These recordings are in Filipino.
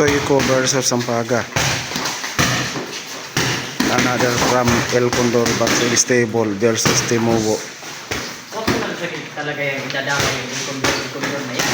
Stoico versus Sampaga. Another from El Condor Boxing Stable versus Timubo. Talaga yung idadama yung condor na yan.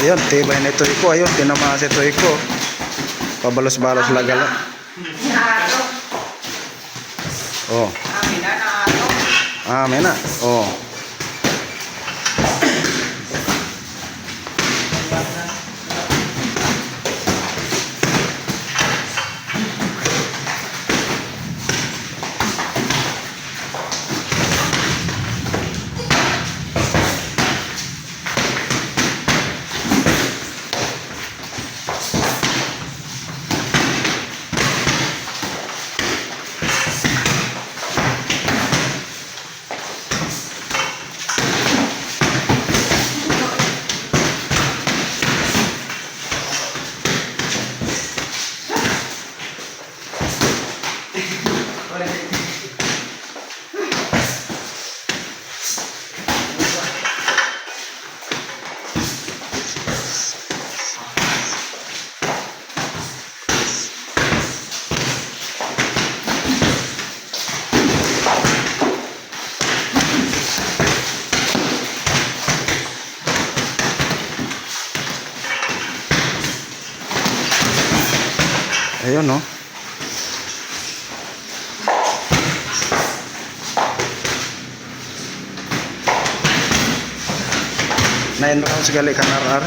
Ayun, tibay na Stoico. Ayun, tinama si Stoico. Pabalos-balos lagala. Oh. Amin na. Oh. Ayun, no? Nine rounds gali ka narar.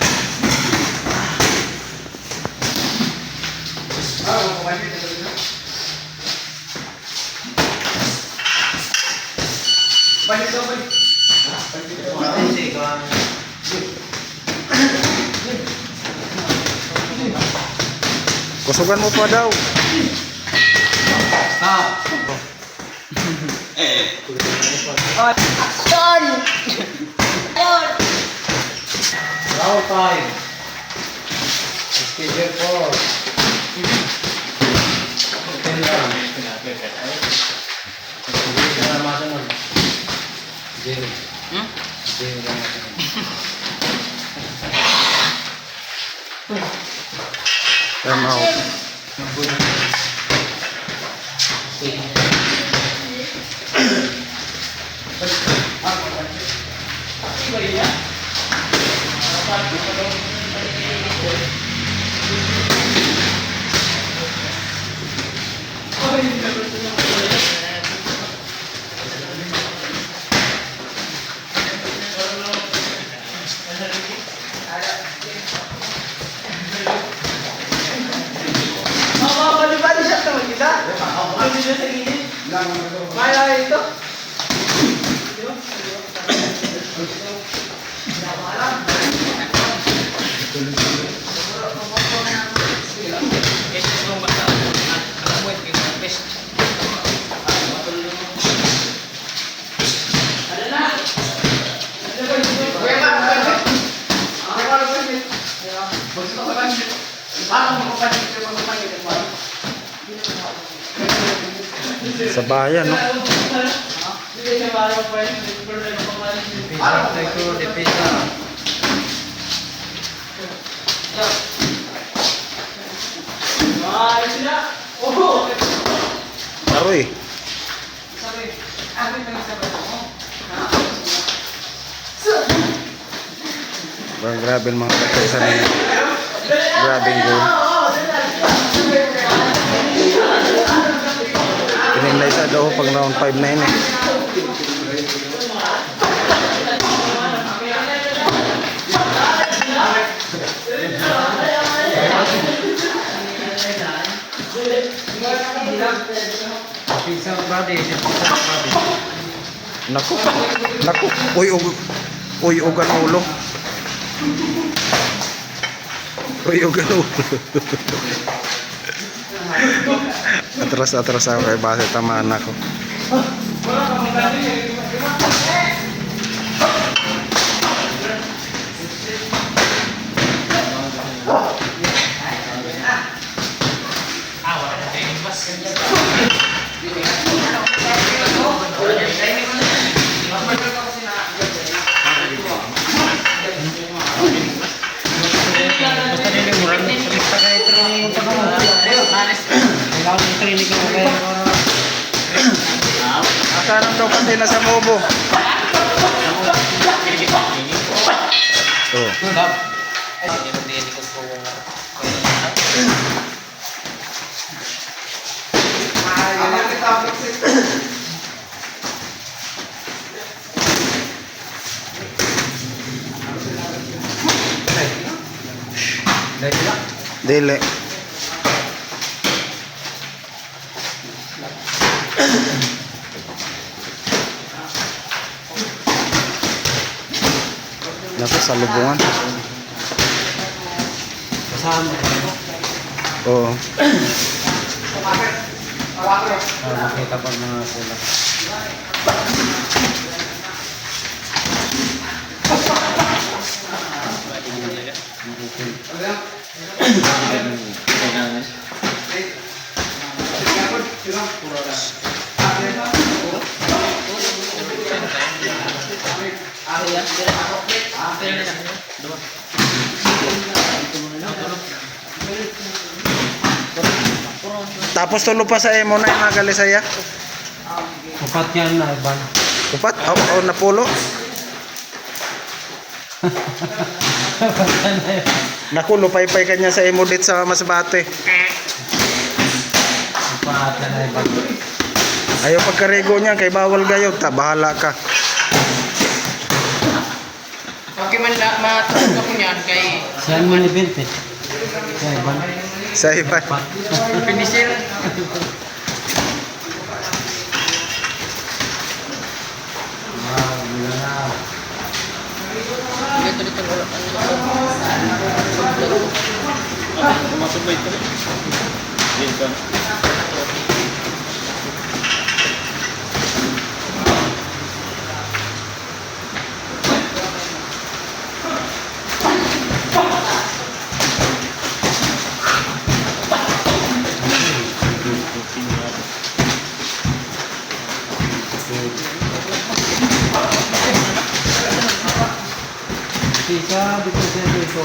Kusugan mo pa daw. Action! Ayun! Round 5. Schedule 4. 10 rounds. Zero. Time out. Kaya ito. Sa bayan, no? Aroy. Grabe mga kakaisan nila. Grabe go. Tinimlay sa daw pag round 5 na yun eh. body. Naku. Naku. Uy, ugan ulo. Uy, ugan ulo. Atras ako kay base tamaan ako. Basta nila murang basta kaya training mo pa mo. Kailangan ng training ko kaya Asanang daw kasi nasa mobo. Oh. Dili. Naku, salubungan. Kasama. Oo. Makita pa mga sila. Tapos tulo pa sa emo na yung mga galisaya. Upat yan na, Iban. Upat? Oo, napulo. Naku, lupay-pay kanya sa emo dit sa Masbate. Upat yan na, Iban. Ayaw pagkarigo niya, kay bawal gayod. Bahala ka. okay man na matulog ako niyan kay Siyan mo ni Bint eh. Siya, Iban. Sa iba. Upat. finisher. Wala na. Dito wala masubay ko. Dito. Sisa, dito siya dito.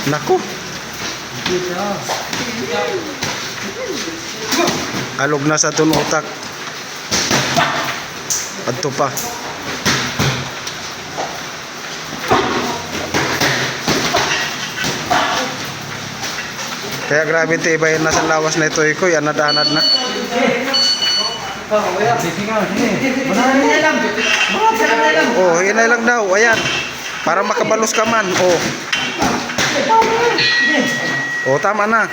Naku, Dito. alog na sa tun utak. Adto pa. Kaya grabe tibay na sa lawas na ito ikoy, anad-anad na. Sige nga, sige. Manahin lang. Oh, hinay lang daw, ayan. Para makabalos ka man. Oh. Oh, tama na.